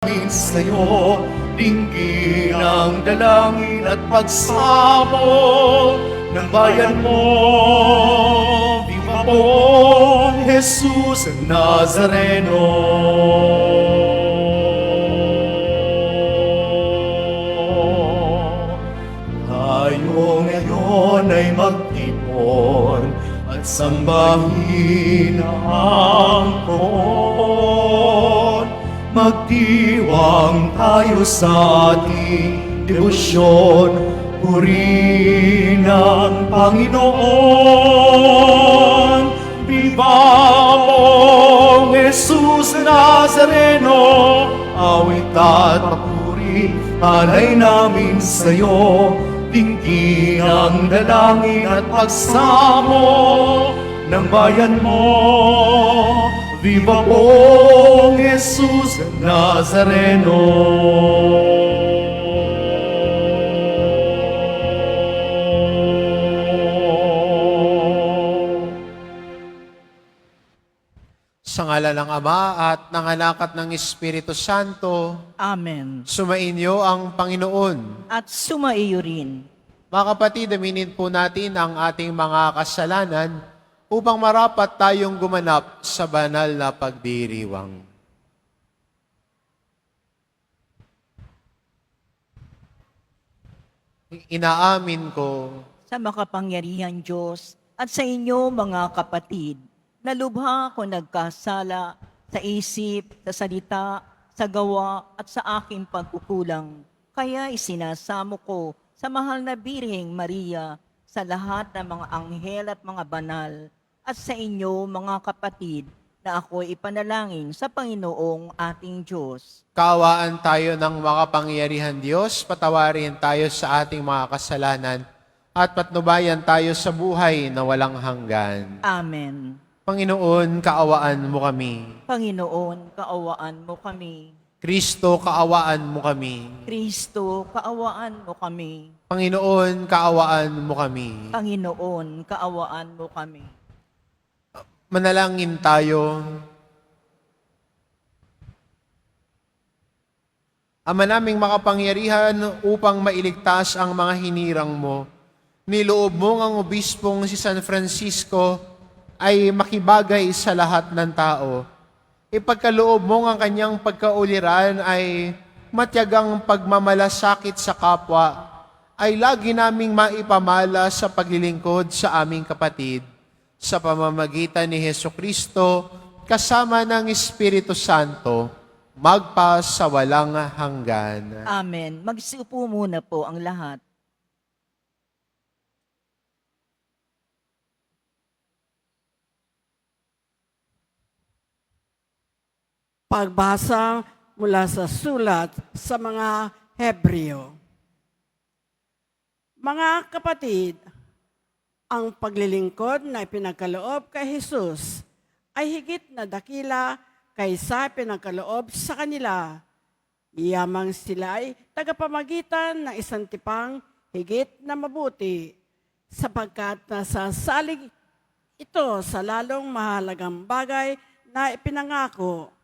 Sa'yo, dinggin ang dalangin at pagsamo ng bayan mo. Viva pong Jesus ang Nazareno. Tayo ngayon ay magtipon at sambahin ang Poon. Magdiwang tayo sa ating debosyon, purihin ang Panginoon. Viva mong Jesus Nazareno, awit at papuri, alay namin sa'yo. Dinggin ang dalangin at pagsamo ng bayan mo. Viva pong Jesus Nazareno. Sa ngala ng Ama at ng Anak at ng Espiritu Santo, Amen. sumainyo ang Panginoon. At sumaiyo rin. Mga kapatid, aminin po natin ang ating mga kasalanan upang marapat tayong gumanap sa banal na pagdiriwang. Inaamin ko Sa makapangyarihan Diyos at sa inyo mga kapatid, na lubha ko nagkasala sa isip, sa salita, sa gawa at sa aking pagkukulang. Kaya isinasamo ko sa mahal na Birheng Maria, sa lahat ng mga anghel at mga banal, at sa inyo mga kapatid, na ako'y ipanalangin sa Panginoong ating Diyos. kaawaan tayo ng makapangyarihan Diyos, patawarin tayo sa ating mga kasalanan, at patnubayan tayo sa buhay na walang hanggan. Amen. Panginoon, kaawaan mo kami. Panginoon, kaawaan mo kami. Kristo, kaawaan mo kami. Kristo, kaawaan mo kami. Panginoon, kaawaan mo kami. Panginoon, kaawaan mo kami. Manalangin tayo. Ama naming makapangyarihan upang mailigtas ang mga hinirang mo, niloob mo ang obispong si San Francisco ay makibagay sa lahat ng tao. Ipagkaloob mo ang kanyang pagkauliran ay matyagang pagmamalasakit sa kapwa, ay lagi naming maipamala sa paglilingkod sa aming kapatid, sa pamamagitan ni Hesukristo, kasama ng Espiritu Santo, magpa sa walang hanggan. Amen. Magsiupo muna po ang lahat. Pagbasa mula sa sulat sa mga Hebreo. Mga kapatid, ang paglilingkod na ipinagkaloob kay Jesus ay higit na dakila kaysa pinagkaloob sa kanila. Yamang sila ay tagapamagitan ng isang tipang higit na mabuti, sapagkat nasasalig ito sa lalong mahalagang bagay na ipinangako.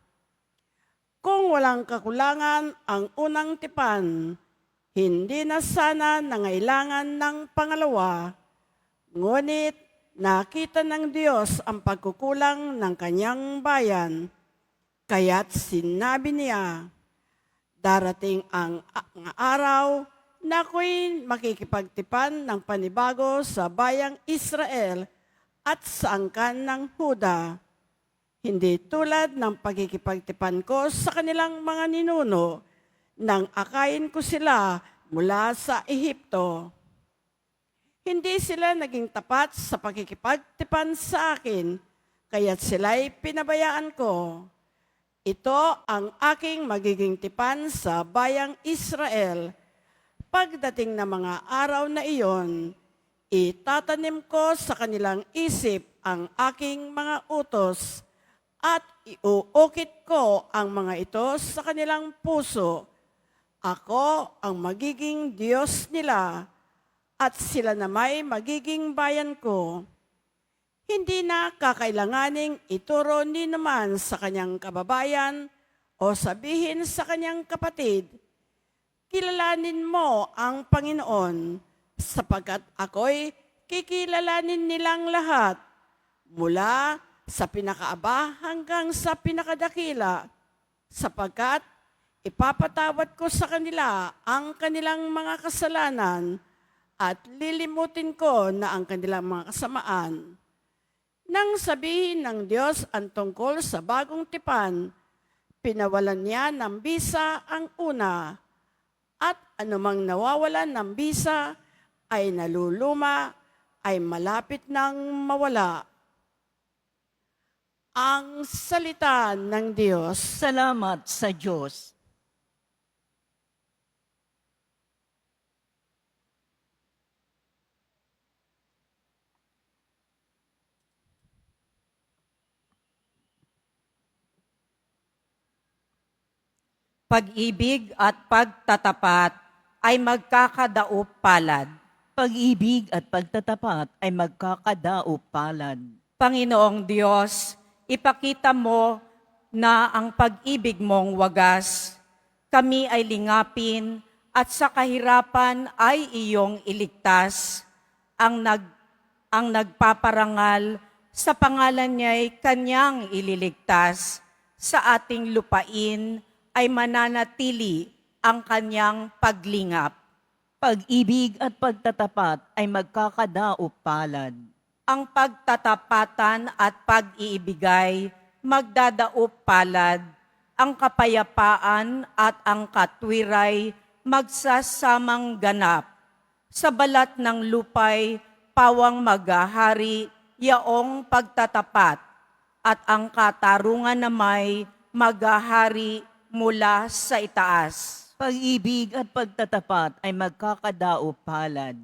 Kung walang kakulangan ang unang tipan, hindi na sana nangailangan ng pangalawa. Ngunit nakita ng Diyos ang pagkukulang ng kanyang bayan. Kaya't sinabi niya, darating ang araw na ako'y makikipagtipan ng panibago sa bayang Israel at sa angkan ng Huda. Hindi tulad ng pagkikipagtipan ko sa kanilang mga ninuno nang akayin ko sila mula sa Ehipto. Hindi sila naging tapat sa pagkikipagtipan sa akin, kaya't sila'y pinabayaan ko. Ito ang aking magiging tipan sa bayang Israel. Pagdating ng mga araw na iyon, itatanim ko sa kanilang isip ang aking mga utos at iuukit ko ang mga ito sa kanilang puso. Ako ang magiging Diyos nila at sila na may magiging bayan ko. Hindi na kakailanganing ituro ni naman sa kanyang kababayan o sabihin sa kanyang kapatid, kilalanin mo ang Panginoon, sapagkat ako'y kikilalanin nilang lahat, mula sa pinakaaba hanggang sa pinakadakila, sapagkat ipapatawad ko sa kanila ang kanilang mga kasalanan at lilimutin ko na ang kanilang mga kasamaan. Nang sabihin ng Diyos ang tungkol sa bagong tipan, pinawalan niya ng bisa ang una, at anumang nawawalan ng bisa ay naluluma, ay malapit nang mawala. Ang salita ng Diyos. Salamat sa Diyos. Pag-ibig at pagtatapat ay magkakadaop palad. Pag-ibig at pagtatapat ay magkakadaop palad. Panginoong Diyos, ipakita mo na ang pag-ibig mong wagas. Kami ay lingapin at sa kahirapan ay iyong iligtas. Ang nagpaparangal sa pangalan niya'y kanyang ililigtas. Sa ating lupain ay mananatili ang kanyang paglingap. Pag-ibig at pagtatapat ay magkakadaop palad. Ang pagtatapatan at pag-iibigay magdadaop palad. Ang kapayapaan at ang katwiray magsasamang ganap. Sa balat ng lupay, pawang maghahari, yaong pagtatapat, at ang katarungan na may maghahari mula sa itaas. Pag-ibig at pagtatapat ay magkakadaop palad.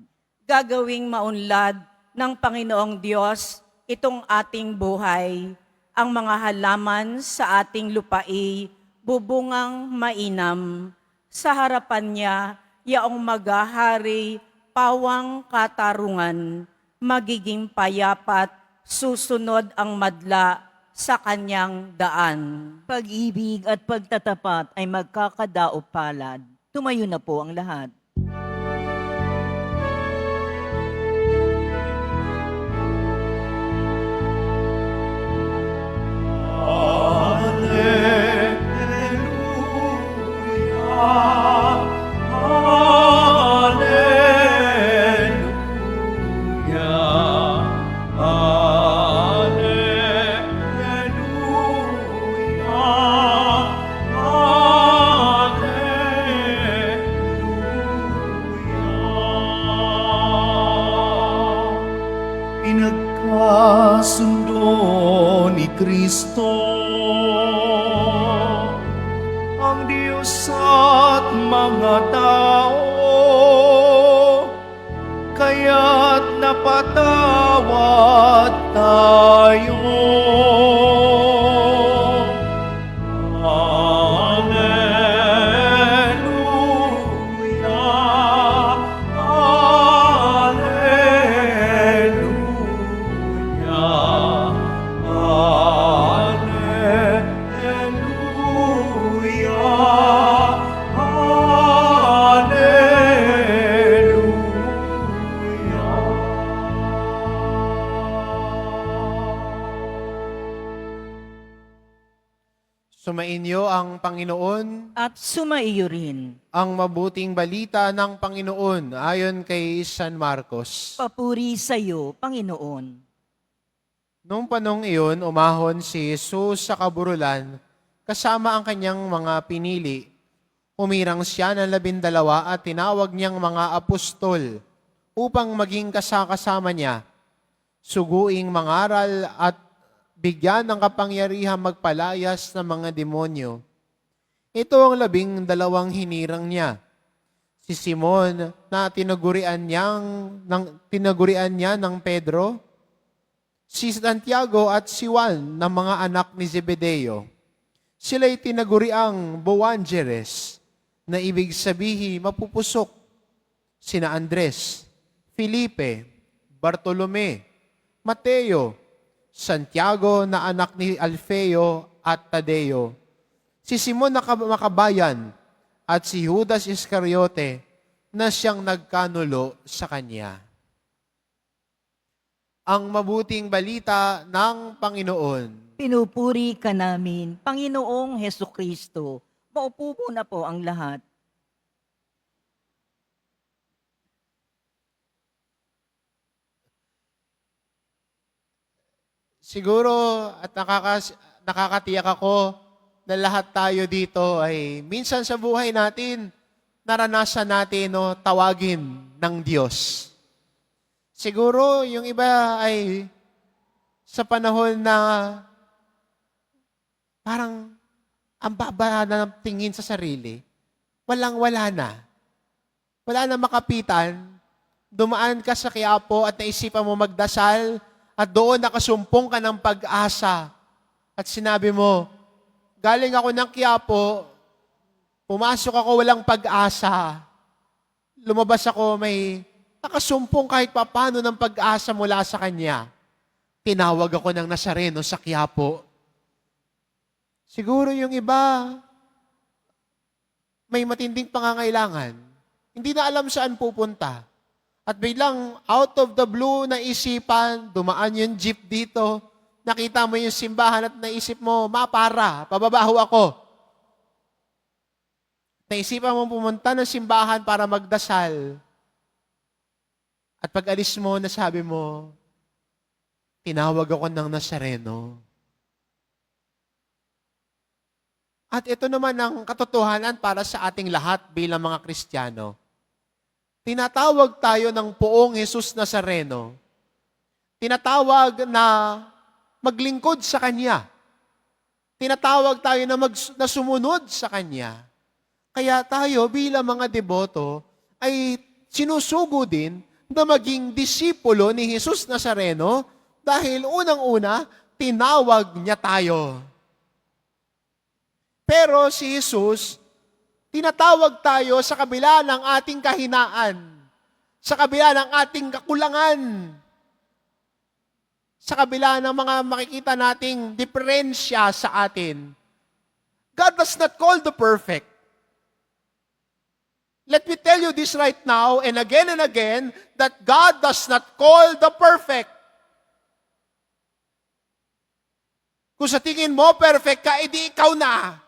Gagawing maunlad ng Panginoong Diyos itong ating buhay. Ang mga halaman sa ating lupai, bubungang mainam. Sa harapan niya, yaong maghahari, pawang katarungan, magiging payapat, susunod ang madla sa kanyang daan. Pag-ibig at pagtatapat ay magkakadaop palad. Tumayo na po ang lahat. Pinagkasundo ni Kristo ang Diyos at mga tao, kaya't napatawad tayo. Sumainyo ang Panginoon, At sumaiyo rin. ang mabuting balita ng Panginoon ayon kay San Marcos. Papuri sa iyo, Panginoon. Noong panong iyon, umahon si Jesus sa kaburulan kasama ang kanyang mga pinili. Umirang siya ng 12 at tinawag niyang mga apostol upang maging kasakasama niya, suguing mangaral at bigyan ng kapangyarihang magpalayas ng mga demonyo. Ito ang 12 hinirang niya. Si Simon na tinagurian niya ng Pedro, si Santiago at si Juan na mga anak ni Zebedeo. Sila'y tinaguriang Boanerges, na ibig sabihin mapupusok. Sina Andres, Felipe, Bartolome, Mateo, Santiago na anak ni Alfeo at Tadeo, si Simon na makabayan, at si Judas Iscariote na siyang nagkanulo sa kanya. Ang mabuting balita ng Panginoon. Pinupuri ka namin, Panginoong Heso Kristo. Maupo po na po ang lahat. Siguro at nakakatiyak ako na lahat tayo dito ay minsan sa buhay natin, naranasan natin tawagin ng Diyos. Siguro yung iba ay sa panahon na parang ang baba na ng tingin sa sarili, walang-wala na. Wala na makapitan, dumaan ka sa Quiapo at naisipan mo magdasal at doon nakasumpong ka ng pag-asa at sinabi mo, galing ako ng Quiapo, pumasok ako walang pag-asa. Lumabas ako may nakasumpong kahit papano ng pag-asa mula sa Kanya. Tinawag ako ng Nazareno sa Quiapo. Siguro yung iba, may matinding pangangailangan. Hindi na alam saan pupunta. At biglang out of the blue na isipan, dumaan yung jeep dito, nakita mo yung simbahan at naisip mo, mapara, pababaho ako. Naisipan mo pumunta ng simbahan para magdasal. At pag alis mo, nasabi mo, tinawag ako ng Nazareno. At ito naman ang katotohanan para sa ating lahat bilang mga Kristiyano. Tinatawag tayo ng poong Jesus Nazareno. Tinatawag na maglingkod sa Kanya. Tinatawag tayo na sumunod sa Kanya. Kaya tayo bilang mga deboto ay sinusugo din na maging disipulo ni Jesus Nazareno dahil unang-una, tinawag niya tayo. Pero si Jesus, tinatawag tayo sa kabila ng ating kahinaan, sa kabila ng ating kakulangan, sa kabila ng mga makikita nating diferensya sa atin. God does not call the perfect. Let me tell you this right now and again, that God does not call the perfect. Kung sa tingin mo perfect ka, edi ikaw na.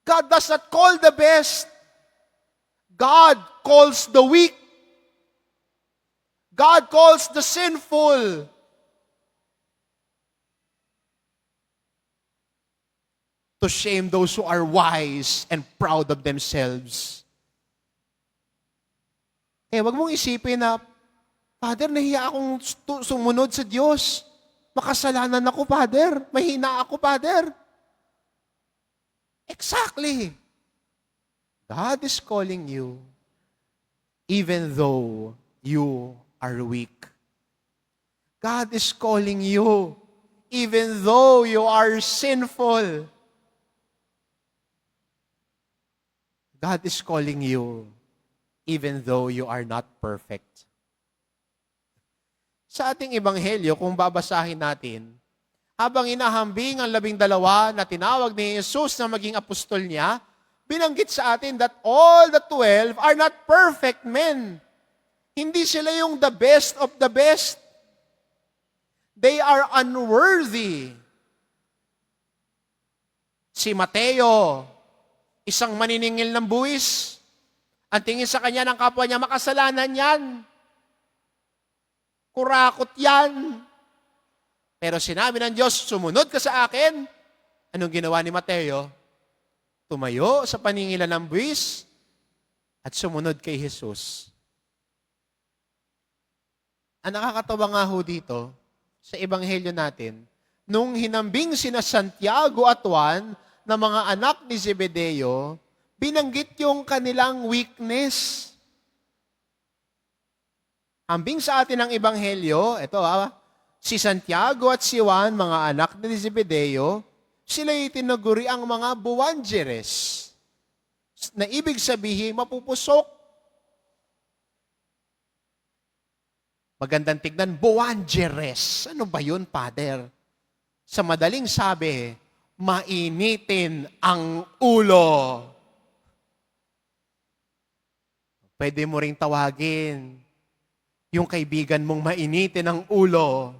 God does not call the best. God calls the weak. God calls the sinful. To shame those who are wise and proud of themselves. Wag mong isipin na, Father, nahiya akong sumunod sa Diyos. Makasalanan ako, Father. Mahina ako, Father. Exactly. God is calling you even though you are weak. God is calling you even though you are sinful. God is calling you even though you are not perfect. Sa ating ebanghelyo, kung babasahin natin, habang inahambing ang 12 na tinawag ni Jesus na maging apostol niya, binanggit sa atin that all the 12 are not perfect men. Hindi sila yung the best of the best. They are unworthy. Si Mateo, isang maniningil ng buwis, ang tingin sa kanya ng kapwa niya, makasalanan yan. Kurakot yan. Pero sinabi ng Diyos, sumunod ka sa akin. Anong ginawa ni Mateo? Tumayo sa paningilan ng buwis at sumunod kay Jesus. Ang nakakatawa nga ho dito, sa ebanghelyo natin, nung hinambing sina Santiago at Juan na mga anak ni Zebedeo, binanggit yung kanilang weakness. Hambing sa atin ang ebanghelyo, ito si Santiago at si Juan, mga anak ni Zebedeo, sila'y tinaguri ang mga buwanjeres, na ibig sabihin, mapupusok. Magandang tignan, buwanjeres. Ano ba yun, Father? Sa madaling sabi, mainitin ang ulo. Pwede mo ring tawagin yung kaibigan mong mainitin ang ulo,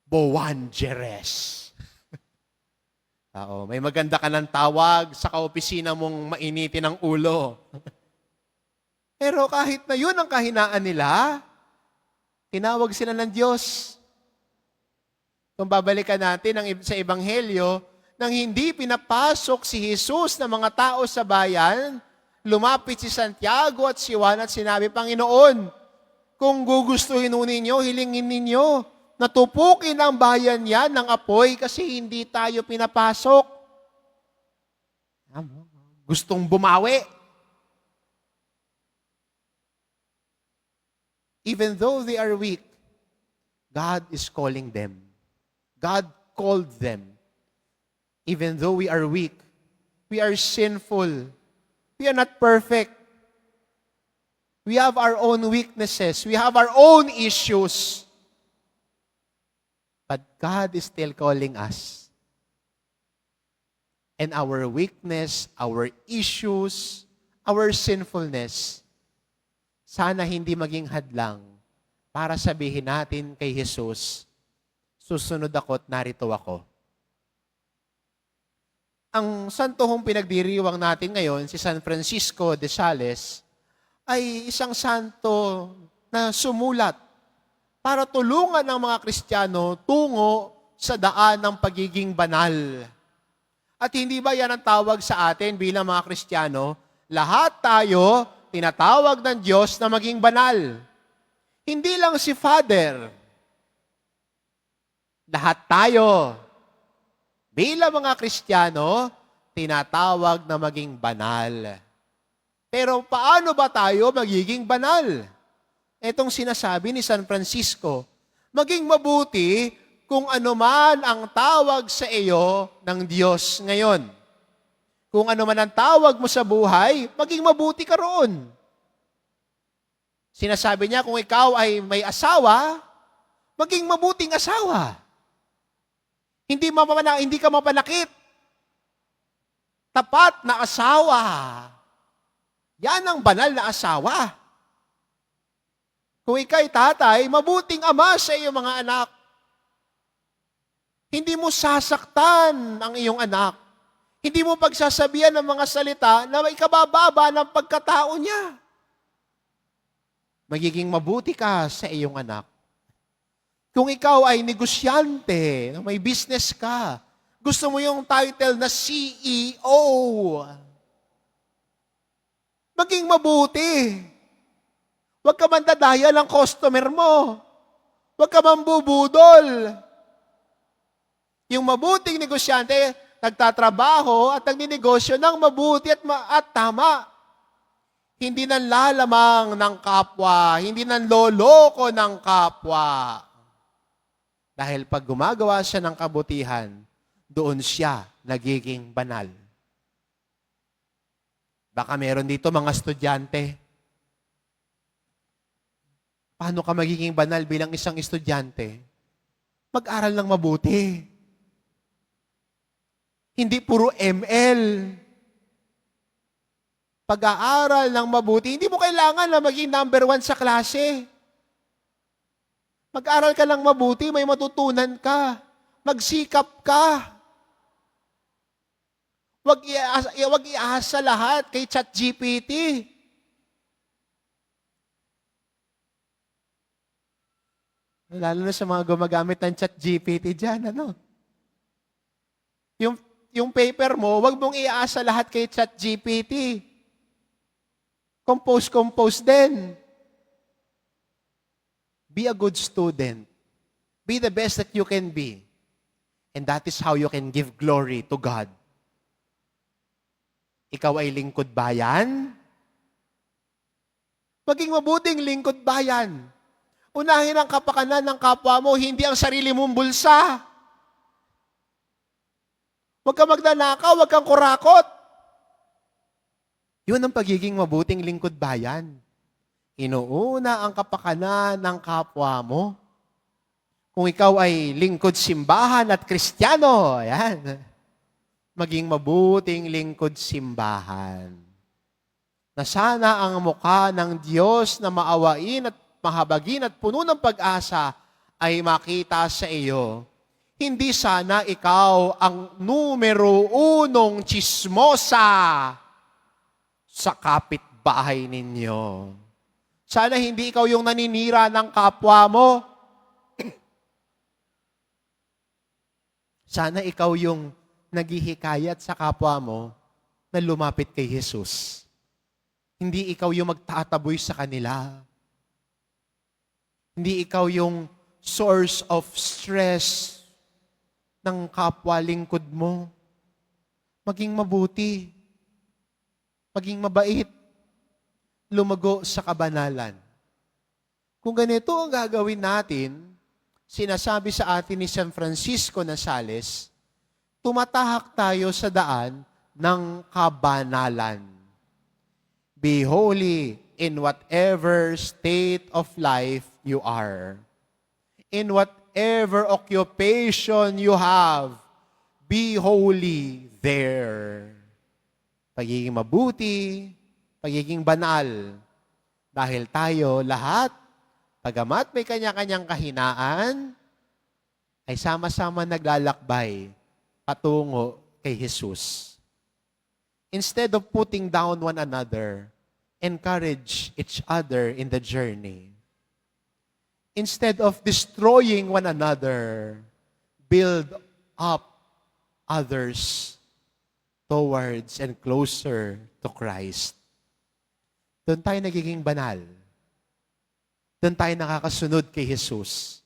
Boangeres. Oo, may maganda ka ng tawag sa kaopisina mong mainitin ang ulo. Pero kahit na yun ang kahinaan nila, tinawag sila ng Diyos. Kung babalikan natin sa Ebanghelyo, nang hindi pinapasok si Jesus ng mga tao sa bayan, lumapit si Santiago at si Juan at sinabi, Panginoon, kung gugustuhin ninyo, hilingin ninyo, natupukin ang bayan yan ng apoy kasi hindi tayo pinapasok. Gustong bumawi. Even though they are weak, God is calling them. God called them. Even though we are weak, we are sinful, we are not perfect. We have our own weaknesses. We have our own issues. But God is still calling us. And our weakness, our issues, our sinfulness, sana hindi maging hadlang para sabihin natin kay Jesus, susunod ako at narito ako. Ang santohong pinagdiriwang natin ngayon, si San Francisco de Sales, ay isang santo na sumulat para tulungan ang mga Kristiyano tungo sa daan ng pagiging banal. At hindi ba yan ang tawag sa atin bilang mga Kristiyano? Lahat tayo tinatawag ng Diyos na maging banal. Hindi lang si Father. Lahat tayo bilang mga Kristiyano tinatawag na maging banal. Pero paano ba tayo magiging banal? Itong sinasabi ni San Francisco, maging mabuti kung ano man ang tawag sa iyo ng Diyos ngayon. Kung ano man ang tawag mo sa buhay, maging mabuti ka roon. Sinasabi niya, kung ikaw ay may asawa, maging mabuting asawa. Hindi ka mapanakit. Tapat na asawa. Yan ang banal na asawa. Kung ika'y tatay, mabuting ama sa iyong mga anak. Hindi mo sasaktan ang iyong anak. Hindi mo pagsasabihan ng mga salita na may kabababa ng pagkatao niya. Magiging mabuti ka sa iyong anak. Kung ikaw ay negosyante, may business ka, gusto mo yung title na CEO, maging mabuti. Huwag ka mandadaya ng customer mo. Huwag ka mambubudol. Yung mabuting negosyante, nagtatrabaho at nagninegosyo ng mabuti at tama. Hindi nanlalamang ng kapwa, hindi nanloloko ng kapwa. Dahil pag gumagawa siya ng kabutihan, doon siya nagiging banal. Baka meron dito mga estudyante. Paano ka magiging banal bilang isang estudyante? Mag-aral ng mabuti. Hindi puro ML. Pag-aaral ng mabuti, hindi mo kailangan na maging number 1 sa klase. Mag-aral ka ng mabuti, may matutunan ka. Magsikap ka. Huwag iasa lahat kay ChatGPT. Lalo na sa mga gumagamit ng ChatGPT dyan, ano? Yung paper mo, huwag mong iasa lahat kay ChatGPT. Compose din. Be a good student. Be the best that you can be. And that is how you can give glory to God. Ikaw ay lingkod bayan? Maging mabuting lingkod bayan. Unahin ang kapakanan ng kapwa mo, hindi ang sarili mong bulsa. Huwag kang magnanakaw, huwag kang kurakot. Yun ang pagiging mabuting lingkod bayan. Inuuna ang kapakanan ng kapwa mo. Kung ikaw ay lingkod simbahan at Kristiyano, ayan, maging mabuting lingkod simbahan. Na sana ang mukha ng Diyos na maawain at mahabagin at puno ng pag-asa ay makita sa iyo. Hindi sana ikaw ang numero unong chismosa sa kapitbahay ninyo. Sana hindi ikaw yung naninira ng kapwa mo. Sana ikaw yung naghihikayat sa kapwa mo na lumapit kay Jesus. Hindi ikaw yung magtataboy sa kanila. Hindi ikaw yung source of stress ng kapwa lingkod mo. Maging mabuti. Maging mabait. Lumago sa kabanalan. Kung ganito ang gagawin natin, sinasabi sa atin ni San Francisco de Sales, tumatahak tayo sa daan ng kabanalan. Be holy in whatever state of life you are. In whatever occupation you have, be holy there. Pagiging mabuti, pagiging banal. Dahil tayo lahat, pagamat may kanya-kanyang kahinaan, ay sama-sama naglalakbay patungo kay Jesus. Instead of putting down one another, encourage each other in the journey. Instead of destroying one another, build up others towards and closer to Christ. Doon tayo nagiging banal. Doon tayo nakakasunod kay Jesus.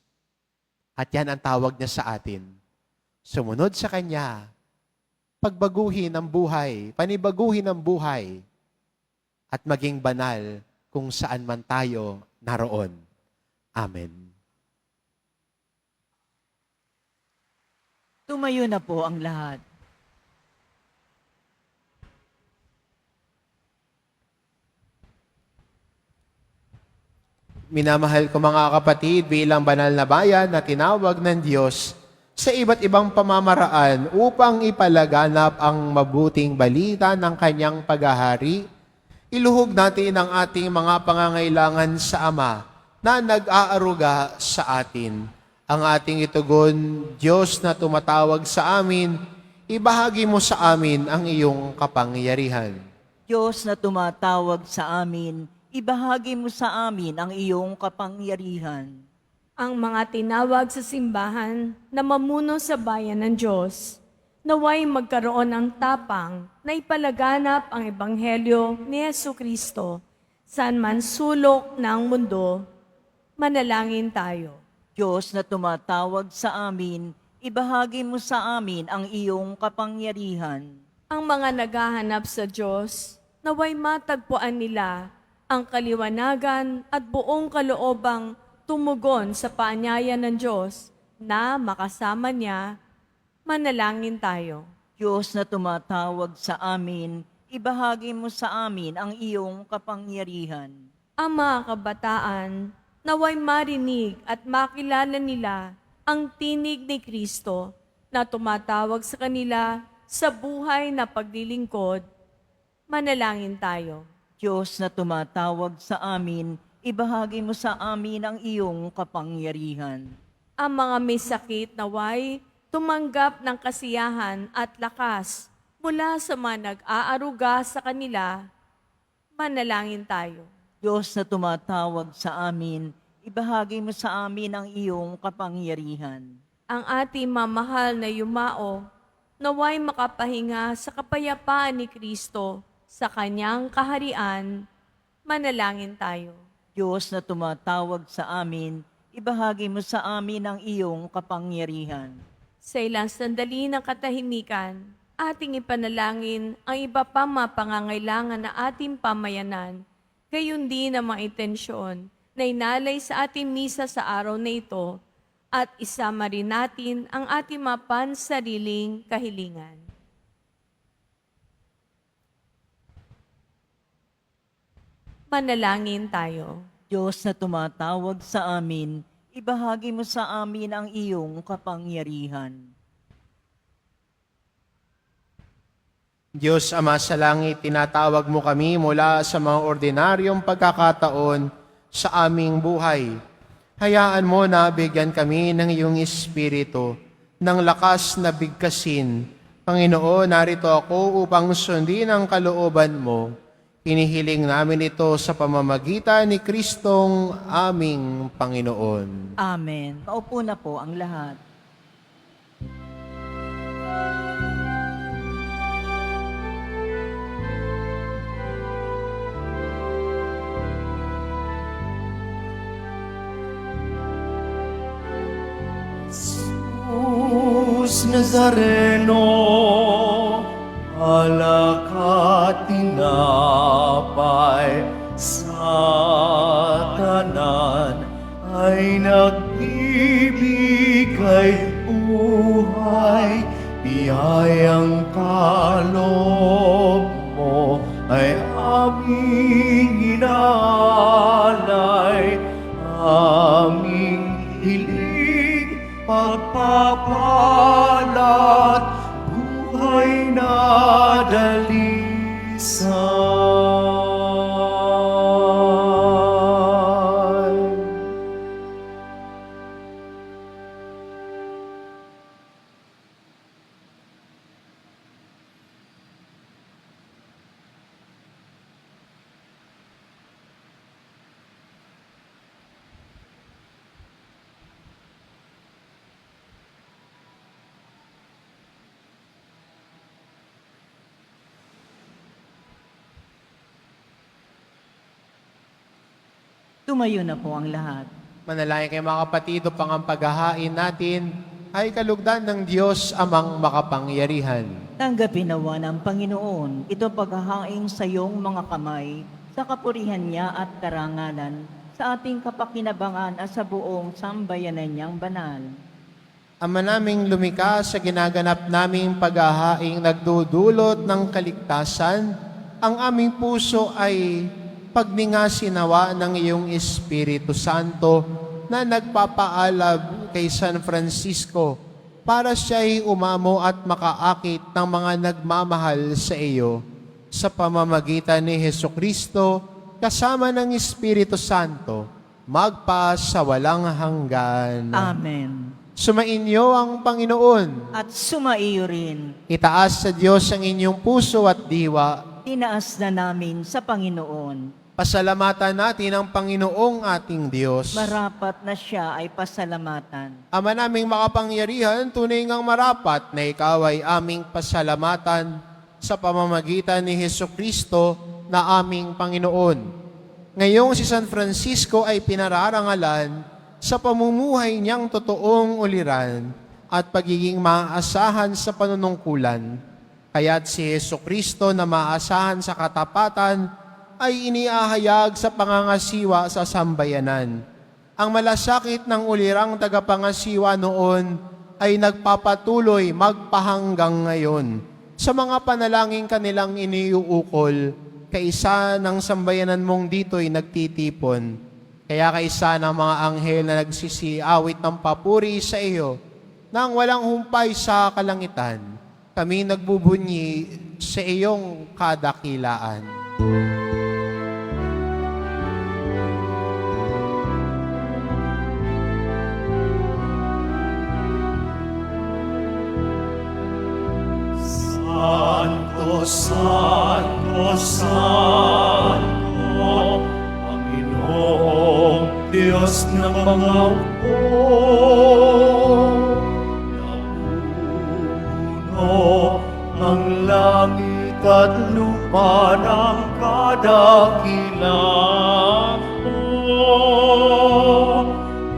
At yan ang tawag niya sa atin. Sumunod sa Kanya, pagbaguhin ang buhay, panibaguhin ang buhay, at maging banal kung saan man tayo naroon. Amen. Tumayo na po ang lahat. Minamahal ko mga kapatid bilang banal na bayan na tinawag ng Diyos sa iba't ibang pamamaraan upang ipalaganap ang mabuting balita ng Kanyang paghahari, iluhog natin ang ating mga pangangailangan sa Ama na nag-aaruga sa atin. Ang ating itugon, Diyos na tumatawag sa amin, ibahagi mo sa amin ang iyong kapangyarihan. Diyos na tumatawag sa amin, ibahagi mo sa amin ang iyong kapangyarihan. Ang mga tinawag sa simbahan na mamuno sa bayan ng Diyos, naway magkaroon ng tapang na ipalaganap ang Ebanghelyo ni Jesucristo saan man sulok ng mundo. Manalangin tayo. Diyos na tumatawag sa amin, ibahagi mo sa amin ang iyong kapangyarihan. Ang mga naghahanap sa Diyos, naway matagpuan nila ang kaliwanagan at buong kaloobang tumugon sa paanyaya ng Diyos na makasama niya. Manalangin tayo. Diyos na tumatawag sa amin, ibahagi mo sa amin ang iyong kapangyarihan. Ang mga kabataan, naway marinig at makilala nila ang tinig ni Kristo na tumatawag sa kanila sa buhay na paglilingkod. Manalangin tayo. Diyos na tumatawag sa amin, ibahagi mo sa amin ang iyong kapangyarihan. Ang mga may sakit naway tumanggap ng kasiyahan at lakas mula sa mga nag-aaruga sa kanila. Manalangin tayo. Diyos na tumatawag sa amin, ibahagi mo sa amin ang iyong kapangyarihan. Ang ating mamahal na yumao, naway makapahinga sa kapayapaan ni Kristo sa kanyang kaharian. Manalangin tayo. Diyos na tumatawag sa amin, ibahagi mo sa amin ang iyong kapangyarihan. Sa ilang sandali ng katahimikan, ating ipanalangin ang iba pa mga pangangailangan na ating pamayanan, gayon din ang mga intensyon na inalay sa ating misa sa araw na ito, at isama rin natin ang ating mga pansariling kahilingan. Manalangin tayo. Diyos na tumatawag sa amin, ibahagi mo sa amin ang iyong kapangyarihan. Diyos Ama sa langit, tinatawag mo kami mula sa mga ordinaryong pagkakataon sa aming buhay. Hayaan mo na bigyan kami ng iyong Espiritu, ng lakas na bigkasin. Panginoon, narito ako upang sundin ang kalooban mo. Hinihiling namin ito sa pamamagitan ni Kristong aming Panginoon. Amen. Maupo na po ang lahat. Jesus Nazareno, alakat tinapay sa kanan ay nagbibigay buhay, biyayang kaloob mo ay aming inaalay, aming hiling pagpapalat, buhay na dalisay. Tumayo na po ang lahat. Manalangin kayo mga kapatid, upang ang paghahain natin ay kalugdan ng Diyos amang makapangyarihan. Tanggapin nawa ng Panginoon ito paghahain sa iyong mga kamay sa kapurihan niya at karangalan sa ating kapakinabangan at sa buong sambayanan niyang banal. Ama naming lumikha sa ginaganap naming paghahaing nagdudulot ng kaligtasan, ang aming puso ay pagningasinawa ng iyong Espiritu Santo na nagpapaalab kay San Francisco para siya'y umamo at makaakit ng mga nagmamahal sa iyo sa pamamagitan ni Hesukristo kasama ng Espiritu Santo magpa sa walang hanggan. Amen. Sumainyo ang Panginoon. At sumaiyo rin, Itaas sa Diyos ang inyong puso at diwa. tinaas na namin sa Panginoon. Pasalamatan natin ang Panginoong ating Diyos. Marapat na siya ay pasalamatan. Ama naming makapangyarihan, tunay ngang marapat na ikaw ay aming pasalamatan sa pamamagitan ni Hesukristo na aming Panginoon. Ngayong si San Francisco ay pinararangalan sa pamumuhay niyang totoong uliran at pagiging maaasahan sa panunungkulan. Kaya't si Hesukristo na maaasahan sa katapatan ay iniahayag sa pangangasiwa sa sambayanan. Ang malasakit ng ulirang tagapangasiwa noon ay nagpapatuloy magpahanggang ngayon sa mga panalangin kanilang iniuukol, kaisa ng sambayanan mong dito'y nagtitipon. Kaya kaisa ng mga anghel na nagsisiawit ng papuri sa iyo, nang walang humpay sa kalangitan, kami nagbubunyi sa iyong kadakilaan. Santo, Santo, Santo, Panginoong Diyos ng mga upo, napuno ang langit at lupa ng kadakilaan mo.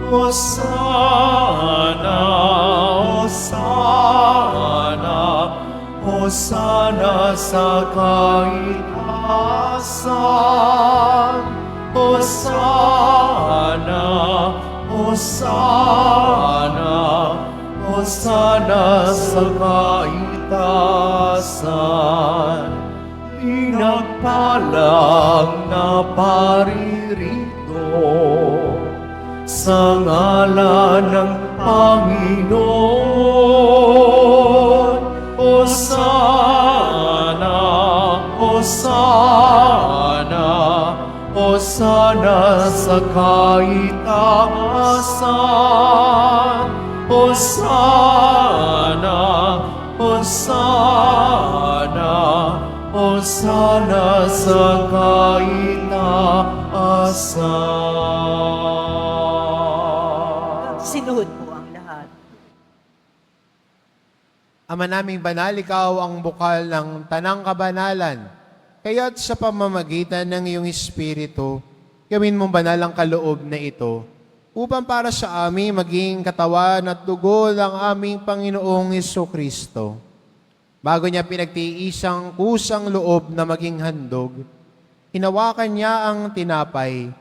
Hosana, Hosana, Hosana sa kaitaasan. Hosana, Hosana, Hosana sa kaitaasan. Pinagpalang na paririto sa sa ngalan ng Panginoon. Hosana, Hosana, Hosana sa kaitaasan. Hosana, Hosana, Hosana sa kaitaasan. Sinuhod po ang lahat. Ama naming banal, ikaw ang bukal ng tanang kabanalan. Kaya't sa pamamagitan ng iyong Espiritu, gawin mong banal ang kaloob na ito, upang para sa amin maging katawan at dugo ng aming Panginoong Hesukristo. Bago niya pinagtiisang kusang loob na maging handog, hinawakan niya ang tinapay,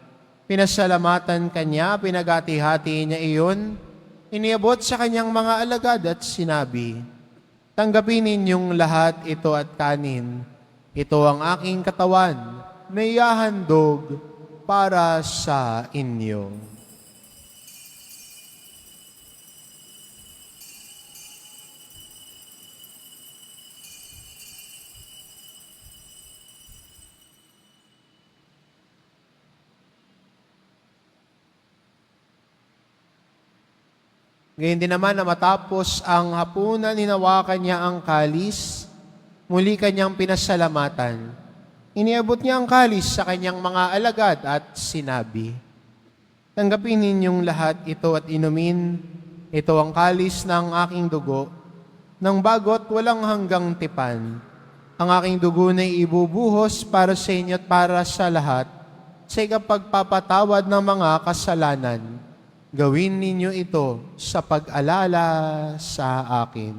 pinasalamatan kanya, pinagati-hati niya iyon, iniabot sa kanyang mga alagad at sinabi, "Tanggapin ninyong lahat ito at kanin. Ito ang aking katawan na ihahandog para sa inyo." Ngayon din naman na matapos ang hapunan, hinawakan niya ang kalis, muli kanyang pinasalamatan. Iniabot niya ang kalis sa kanyang mga alagad at sinabi, "Tanggapin ninyong lahat ito at inumin. Ito ang kalis ng aking dugo, ng bagot walang hanggang tipan. Ang aking dugo na ibubuhos para sa inyo at para sa lahat, sa ikapagpapatawad ng mga kasalanan. Gawin ninyo ito sa pag-alala sa akin."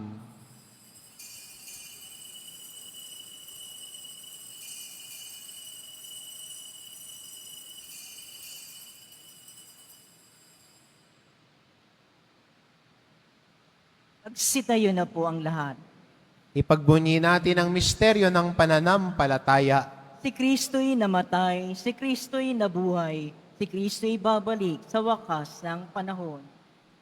Magsitayo na po ang lahat. Ipagbunyi natin ang misteryo ng pananampalataya. Si Kristo'y namatay, si Kristo'y nabuhay, si Kristo'y babalik sa wakas ng panahon.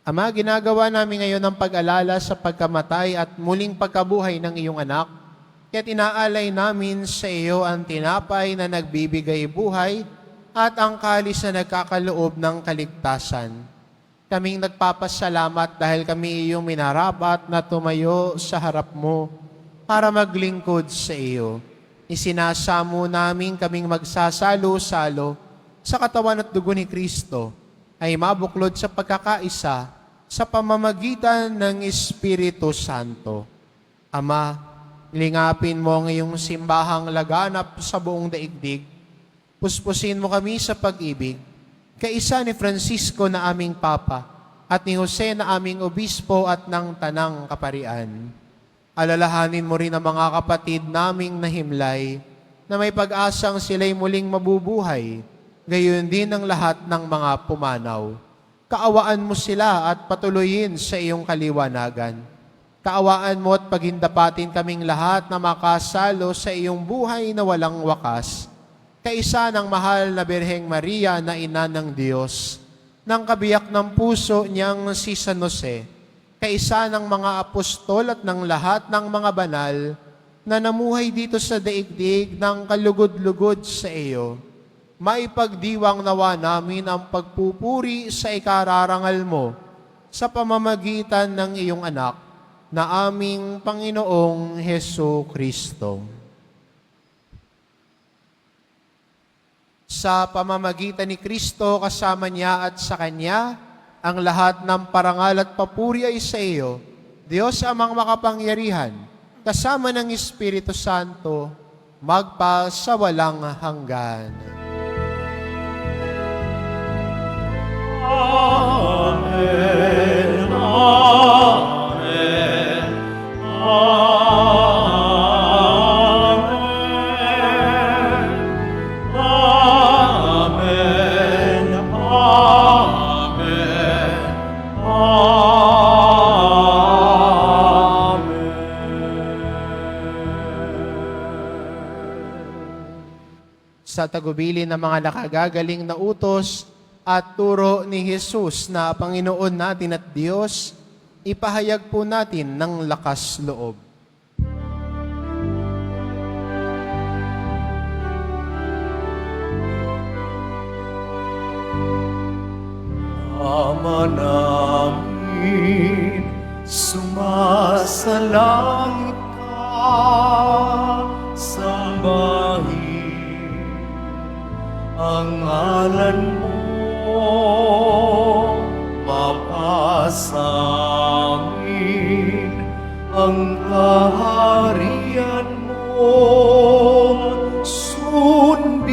Ama, ginagawa namin ngayon ang pag-alala sa pagkamatay at muling pagkabuhay ng iyong anak. Kaya't inaalay namin sa iyo ang tinapay na nagbibigay buhay at ang kalis na nagkakaloob ng kaligtasan. Kaming nagpapasalamat dahil kami iyong minarapat na tumayo sa harap mo para maglingkod sa iyo. Isinasamo namin kaming magsasalo-salo sa katawan at dugo ni Kristo ay mabuklod sa pagkakaisa sa pamamagitan ng Espiritu Santo. Ama, lingapin mo ang iyong simbahang laganap sa buong daigdig. Puspusin mo kami sa pag-ibig, kaisa ni Francisco na aming Papa at ni Jose na aming Obispo at ng Tanang Kaparian. Alalahanin mo rin ang mga kapatid naming nahimlay na may pag-asang sila'y muling mabubuhay, gayon din ang lahat ng mga pumanaw. Kaawaan mo sila at patuloyin sa iyong kaliwanagan. Kaawaan mo at paghindapatin kaming lahat na makasalo sa iyong buhay na walang wakas, kaisa ng mahal na Birheng Maria na Ina ng Diyos, ng kabiyak ng puso niyang si San Jose, kaisa ng mga apostol at ng lahat ng mga banal na namuhay dito sa daigdig ng kalugod-lugod sa iyo. Maipagdiwang nawa namin ang pagpupuri sa ikararangal mo sa pamamagitan ng iyong anak na aming Panginoong Hesu Kristo. Sa pamamagitan ni Kristo, kasama niya at sa Kanya, ang lahat ng parangal at papuri ay sa iyo, Diyos amang makapangyarihan, kasama ng Espiritu Santo, magpa sa walang hanggan. Amen. Amen. Amen. Amen. Amen. Sa tagubilin ng mga nakagagaling na utos, at turo ni Jesus na Panginoon natin at Diyos, ipahayag po natin ng lakas loob. Ama namin, sumasalangit ka, sambahin ang ngalan mo, mapasamin ang kaharian mo, sundin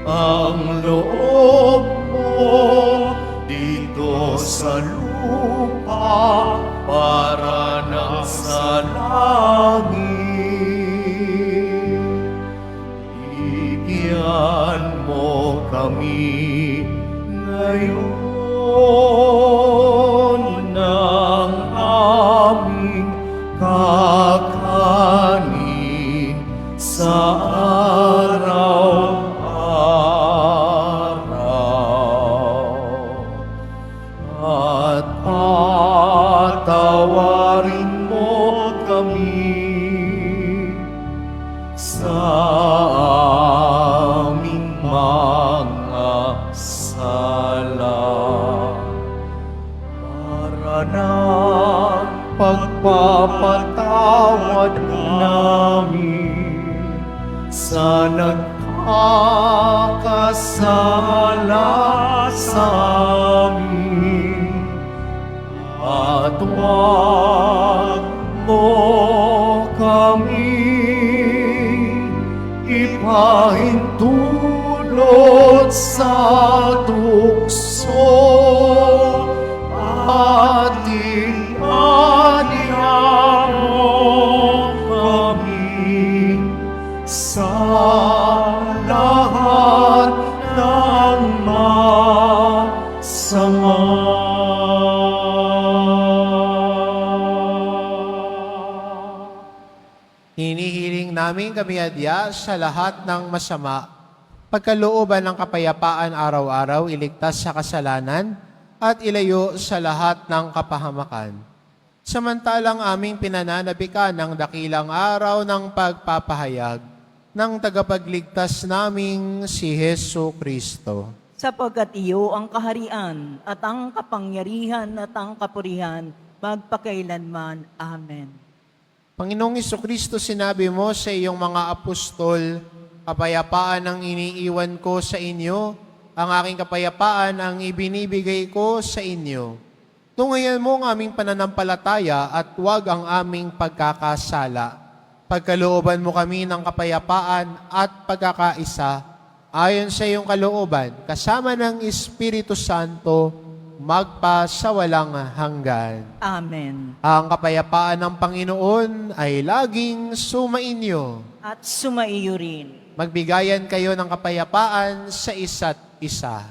ang loob mo dito sa lupa para nang sa langit. Bigyan mo kami ngayon ng aming kakanin sa araw-araw. At patawarin mo kami sa aming mga sala, para ng pagpapatawad namin sa nagkakasala sa amin. At huwag mo kami ipahintulot sa tukso, at inanihan mo kami sa lahat ng masama. Hinihiling namin kami adya sa lahat ng masama, pagkalooban ng kapayapaan araw-araw, iligtas sa kasalanan, at ilayo sa lahat ng kapahamakan. Samantalang aming pinananabikan ng dakilang araw ng pagpapahayag ng tagapagligtas naming si Hesu Kristo. Sapagkat iyo ang kaharian at ang kapangyarihan at ang kapurihan magpakailanman. Amen. Panginoong Kristo, sinabi mo sa iyong mga apostol, kapayapaan ang iniiwan ko sa inyo, ang aking kapayapaan ang ibinibigay ko sa inyo. Tungayan mo ang aming pananampalataya at huwag ang aming pagkakasala. Pagkalooban mo kami ng kapayapaan at pagkakaisa, ayon sa iyong kalooban, kasama ng Espiritu Santo, magpa sa walang hanggan. Amen. Ang kapayapaan ng Panginoon ay laging sumainyo. At sumaiyo rin. Magbigayan kayo ng kapayapaan sa isa't isa.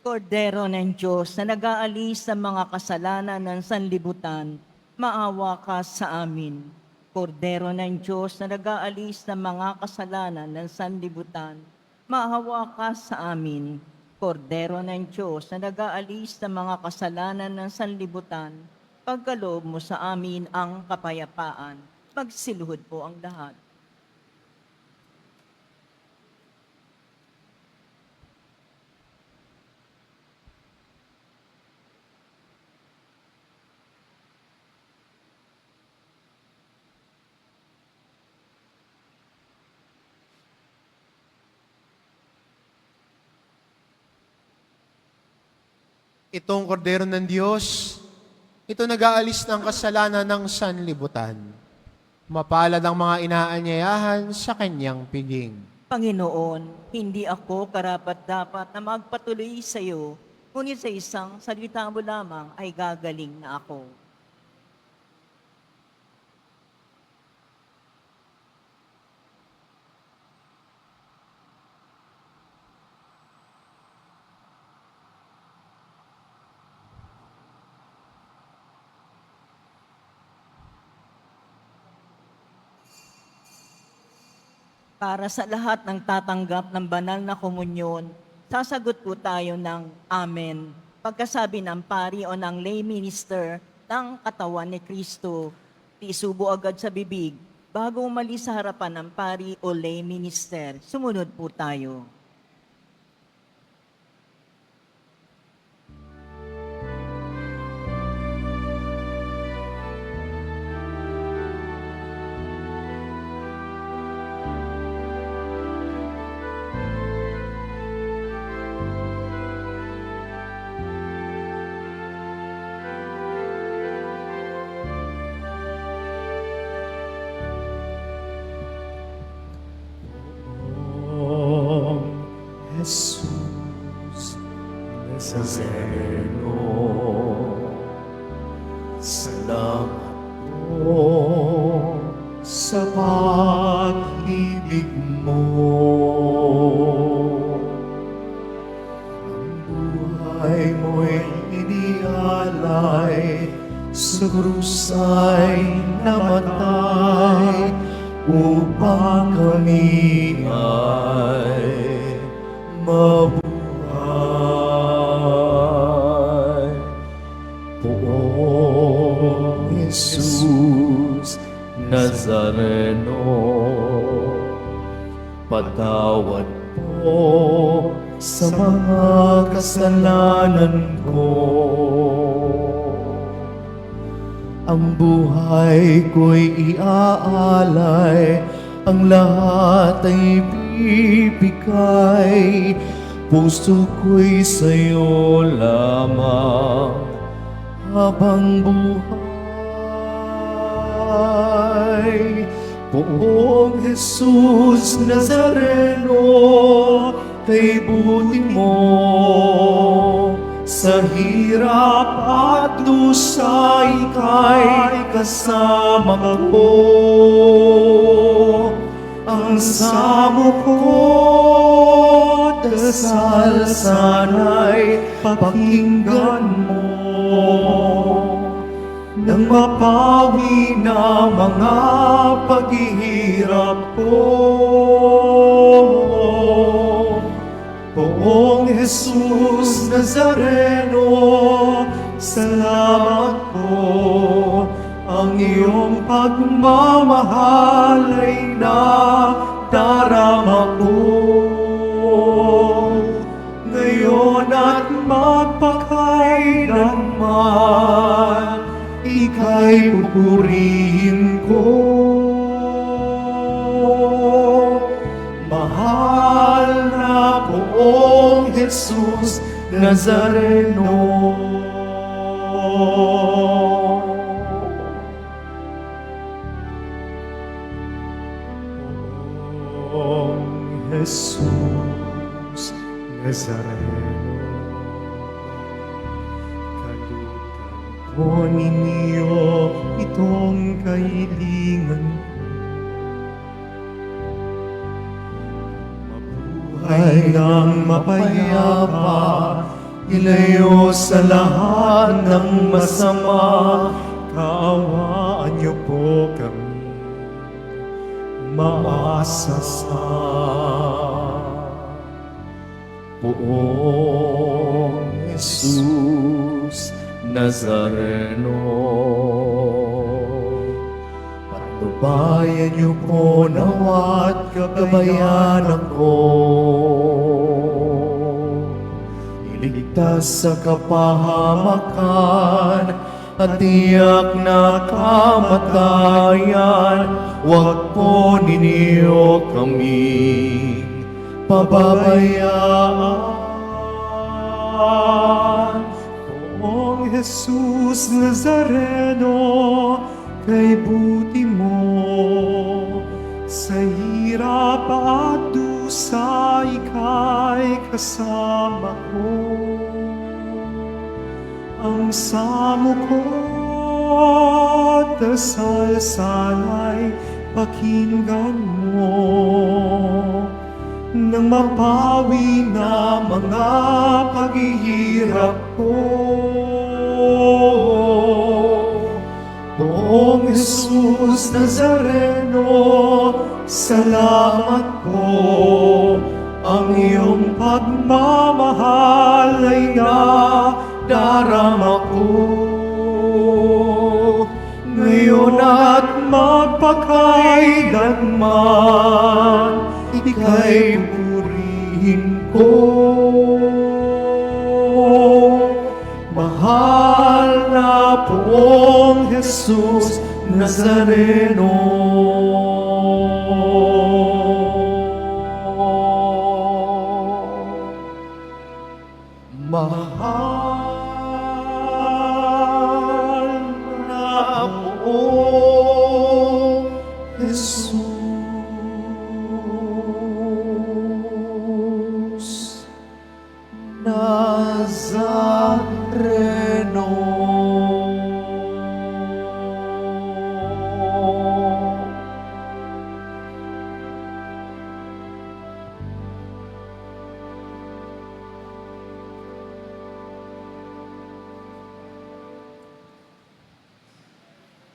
Kordero ng Diyos na nag-aalis sa mga kasalanan ng sanlibutan, maawa ka sa amin. Kordero ng Diyos na nag-aalis sa mga kasalanan ng sanlibutan, maawa ka sa amin. Kordero ng Diyos na nag-aalis sa mga kasalanan ng sanlibutan, pagkaloob mo sa amin ang kapayapaan. Magsiluhod po ang lahat. Itong kordero ng Diyos, ito nag-aalis ng kasalanan ng sanlibutan. Mapalad ang mga inaanyayahan sa kanyang piging. Panginoon, hindi ako karapat-dapat na magpatuloy sa iyo, ngunit sa isang salita mo lamang ay gagaling na ako. Para sa lahat ng tatanggap ng banal na komunyon, sasagot po tayo ng Amen. Pagkasabi ng pari o ng lay minister ng katawan ni Kristo, isubo agad sa bibig bago umalis sa harapan ng pari o lay minister. Sumunod po tayo. Pong Jesus Nazareno, salamat po sa pag-ibig mo. Ang buhay mo'y inialay, sa krus ay namatay, upang kami ay mabuhay. Poong Jesus Nazareno, patawad po sa mga kasalanan ko. Ang buhay ko'y iaalay, ang lahat ay bibigay. Puso ko'y sa'yo lamang habang buhay. Poong Jesus Nazareno, kay buti mo sa hirap at lusa, ika'y kasama ko. Ang samo ko, dasal sana'y pakinggan mo, nang mapawi na mga paghihirap ko. Poong Jesus Nazareno, salamat po. Ang iyong pagmamahal ay nadarama ko. Ngayon at magpakailanman, ika'y pupurihin ko. Mahal na Poong Jesus Nazareno. Poong Jesus Nazareno, kalutan po ninyo itong kahilingan ko. Ay nang mapayapa, ilayo sa lahat ng masama. Kaawaan niyo po kami, maasa sa Poong Jesus Nazareno. Patnubayan niyo po nawat gabayan ako, iligtas sa kapahamakan at tiyak na kamatayan. Huwag po ninyo kaming pababayaan. Poong Jesus Nazareno, kay buti mo sa hirap at dusa, ika'y kasama ko. Ang samo ko, dasal sana'y pakinggan mo, nang mapawi na mga paghihirap ko. Poong Jesus Jesus Nazareno, salamat po. Ang iyong pagmamahal ay nadarama ko. Ngayon at magpakailanman, ika'y purihin ko. Mahal na poong Jesus Nazareno. Mahal na poong Jesus Nazareno.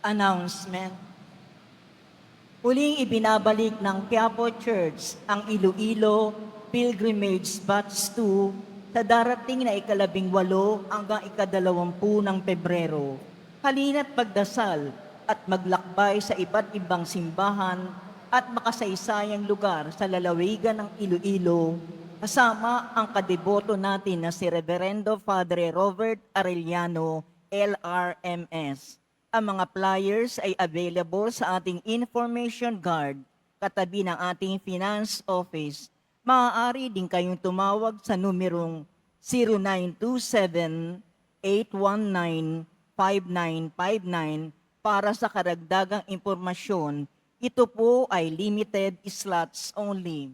Announcement. Muling ibinabalik ng Quiapo Church ang Iloilo Pilgrimage Batch 2 sa darating na ika-18 hanggang ika-20 ng Pebrero. Halina't pagdasal at maglakbay sa iba't ibang simbahan at makasaysayang lugar sa lalawigan ng Iloilo, kasama ang kadeboto natin na si Reverendo Padre Robert Arellano, LRMS. Ang mga flyers ay available sa ating information card katabi ng ating finance office. Maaari din kayong tumawag sa numerong 0927-819-5959 para sa karagdagang impormasyon. Ito po ay limited slots only.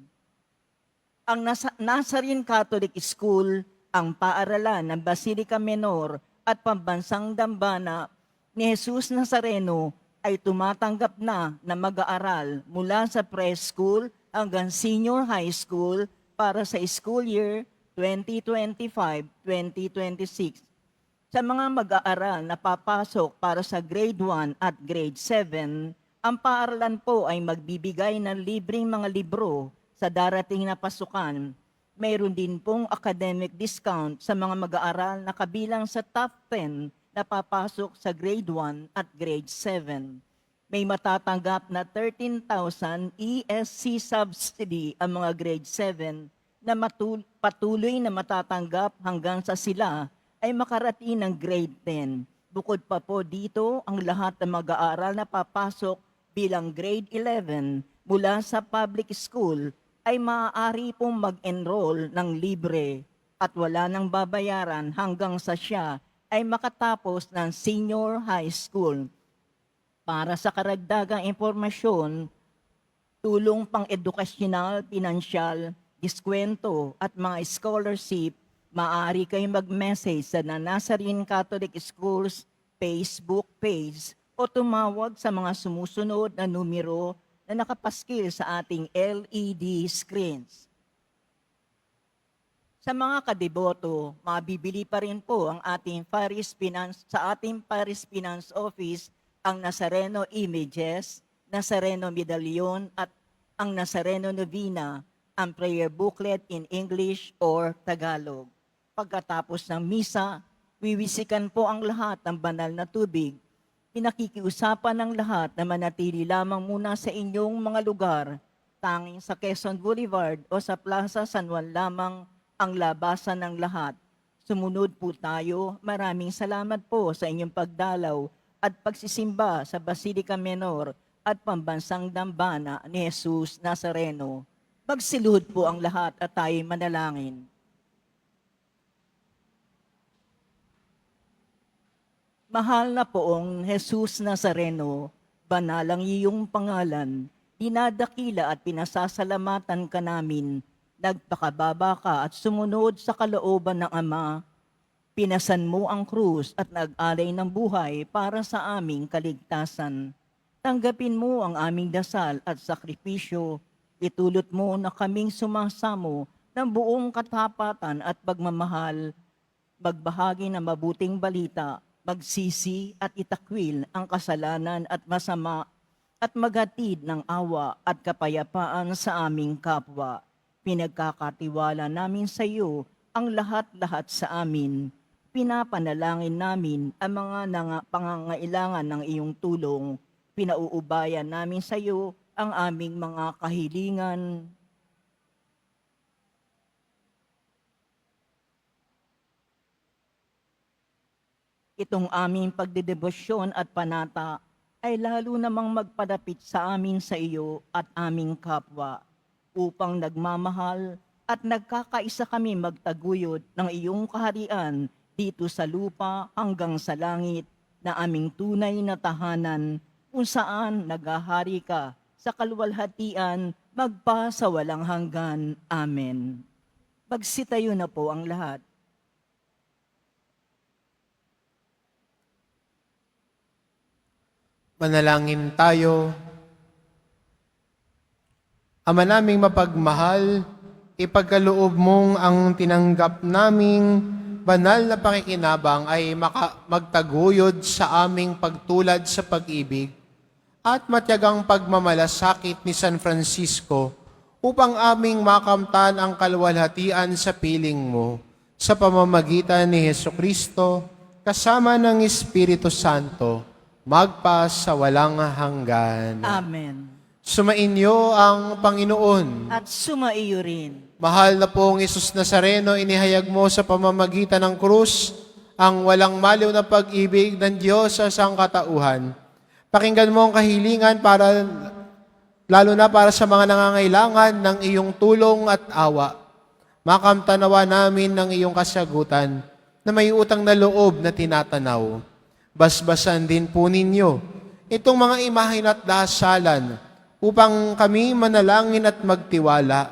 Ang Nazarene Catholic School, ang paaralan ng Basilica Menor at Pambansang Dambana ni Jesus Nazareno ay tumatanggap na mag-aaral mula sa preschool hanggang senior high school para sa school year 2025-2026. Sa mga mag-aaral na papasok para sa grade 1 at grade 7, ang paaralan po ay magbibigay ng libreng mga libro sa darating na pasukan. Mayroon din pong academic discount sa mga mag-aaral na kabilang sa top 10 na papasok sa grade 1 at grade 7. May matatanggap na 13,000 ESC subsidy ang mga grade 7 na patuloy na matatanggap hanggang sa sila ay makarating ng grade 10. Bukod pa po dito, ang lahat ng mag-aaral na papasok bilang grade 11 mula sa public school ay maaari pong mag-enroll ng libre at wala nang babayaran hanggang sa siya ay makatapos ng senior high school. Para sa karagdagang impormasyon, tulong pang-edukasyonal, pinansyal, diskwento at mga scholarship, maaari kayong mag-message sa Nazarene Catholic Schools Facebook page o tumawag sa mga sumusunod na numero na nakapaskil sa ating LED screens. Sa mga kadeboto, mabibili pa rin po ang ating Paris Finance sa ating Paris Finance Office ang Nazareno Images, Nazareno Medallion at ang Nazareno Novena, ang prayer booklet in English or Tagalog. Pagkatapos ng misa, wiwisikan po ang lahat ng banal na tubig. Pinakikiusapan ng lahat na manatili lamang muna sa inyong mga lugar, tanging sa Quezon Boulevard o sa Plaza San Juan lamang ang labasan ng lahat. Sumunod po tayo. Maraming salamat po sa inyong pagdalaw at pagsisimba sa Basilica Menor at Pambansang Dambana ni Jesus Nazareno. Magsilhod po ang lahat at tayo'y manalangin. Mahal na poong Jesus Nazareno, banal ang iyong pangalan, dinadakila at pinasasalamatan ka namin. Nagpakababa ka at sumunod sa kalooban ng Ama. Pinasan mo ang krus at nag-alay ng buhay para sa aming kaligtasan. Tanggapin mo ang aming dasal at sakripisyo. Itulot mo na kaming sumasamo ng buong katapatan at pagmamahal, magbahagi ng mabuting balita magsisi at itakwil ang kasalanan at masama at maghatid ng awa at kapayapaan sa aming kapwa. Pinagkakatiwala namin sa iyo ang lahat-lahat sa amin. Pinapanalangin namin ang mga pangangailangan ng iyong tulong. Pinauubayan namin sa iyo ang aming mga kahilingan. Itong aming pagdedebosyon at panata ay lalo namang magpadapit sa amin sa iyo at aming kapwa, upang nagmamahal at nagkakaisa kami magtaguyod ng iyong kaharian dito sa lupa hanggang sa langit, na aming tunay na tahanan kung saan naghahari ka sa kaluwalhatian magpa sa walang hanggan. Amen. Magsitayo na po ang lahat. Manalangin tayo. Ama naming mapagmahal, ipagkaloob mong ang tinanggap naming banal na pakikinabang ay magtaguyod sa aming pagtulad sa pag-ibig at matyagang pagmamalasakit ni San Francisco upang aming makamtan ang kaluwalhatian sa piling mo sa pamamagitan ni Hesukristo kasama ng Espiritu Santo magpa sa walang hanggan. Amen. Sumainyo ang Panginoon. At sumaiyo rin. Mahal na pong Isus Nazareno, inihayag mo sa pamamagitan ng krus ang walang maliw na pag-ibig ng Diyos sa sangkatauhan. Pakinggan mo ang kahilingan lalo na para sa mga nangangailangan ng iyong tulong at awa. Makamtanawa namin ng iyong kasagutan na may utang na loob na tinatanaw. Basbasan din po ninyo itong mga imahin at dasalan upang kami manalangin at magtiwala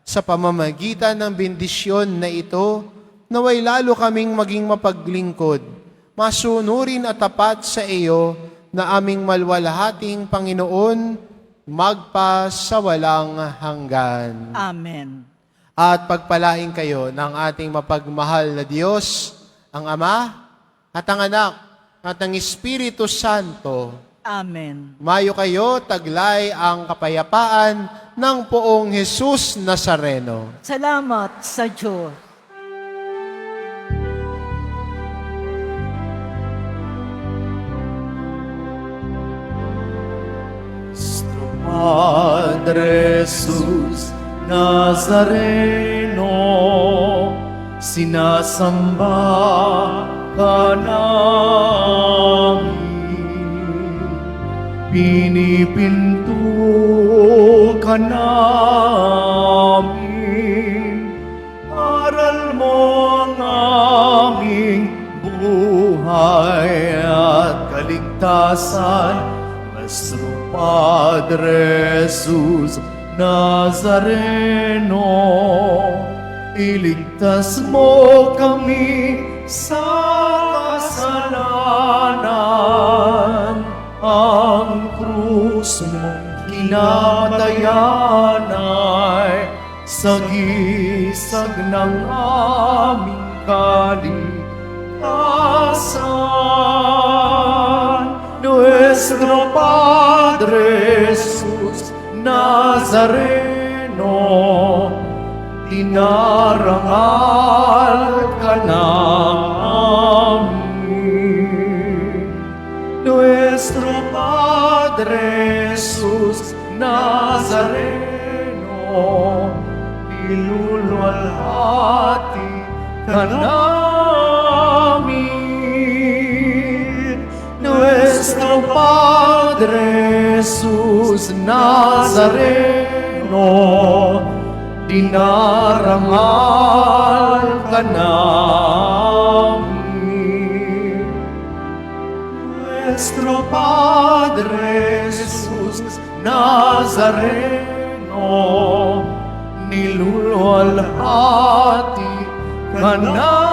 sa pamamagitan ng bendisyon na ito, naway lalo kaming maging mapaglingkod, masunurin at tapat sa iyo na aming malwalhating Panginoon, magpa sa walang hanggan. Amen. At pagpalain kayo ng ating mapagmahal na Diyos, ang Ama at ang Anak at ang Espiritu Santo. Amen. Mayo kayo, taglay ang kapayapaan ng poong Jesus Nazareno. Salamat sa Diyos. Nuestro Padre Jesus Nazareno, sinasamba ka namin. Pinipinto ka namin, aral mo ang aming buhay at kaligtasan. Nuestro Padre Jesus Nazareno, iligtas mo kami sa kasalanan. Ang krus mong kinatayan ay sagisag ng aming kaligtasan. Nuestro Padre Jesus Nazareno, dinarangal ka namin. Nuestro Padre Jesus Nazareno, niluluwalhati ka namin. Nuestro Padre Jesus Nazareno, dinarangal ka namin. Nuestro Padre Jesus Nazareno, niluluwalhati ka namin.